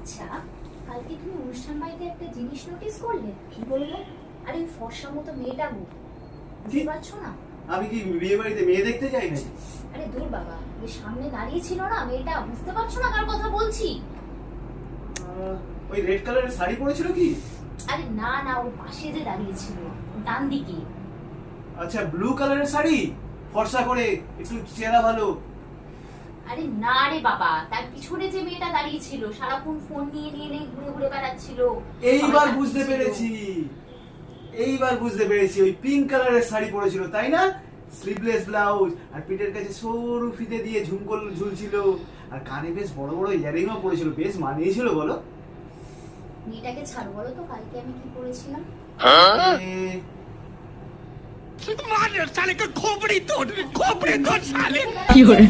আচ্ছা, কালকে তুমি অনুষ্ঠান বাড়িতে একটা জিনিস নোটিস করলে? কি বলবো? আরে ফর্সা মতো মেয়েটা গো, বুঝতে পারছো না? আমি কি বিয়ে বাড়িতে মেয়ে দেখতে যাই না? আরে দূর বাবা, যে সামনে দাঁড়িয়ে ছিল না মেয়েটা, বুঝতে পারছো না কার কথা বলছি? ওই রেড কালারের শাড়ি পরেছিল কি? আরে না না, ওর পাশে যে দাঁড়িয়ে ছিল, ডান দিকে। আচ্ছা, ব্লু কালারের শাড়ি, ফর্সা করে, একটু চেহারা ভালো। আরে না রে বাবা, তার পিছনে যে মেয়েটা দাঁড়িয়ে ছিল, সারাক্ষণ ফোন নিয়ে নিয়ে নিয়ে ঘুরে ঘুরে বেড়াচ্ছিল। এইবার সবাই বুঝতে ডাকছিল। পেরেছি, এইবার বুঝতে পেরেছি, ওই পিঙ্ক কালারের শাড়ি পরেছিল তাই না? স্লিভলেস ব্লাউজ, আর পিঠের কাছে সরু ফিতে দিয়ে ঝুমকো ঝুলছিল, আর কানে বেশ বড় বড় ইয়ারিংও পরেছিল, বেশ মানিয়েছিল বলো। মেয়েটাকে ছাড়ো, বলো তো কালকে আমি কি করেছিলাম? এ, मार साले का खोपड़ी तोड़ साले কি করে?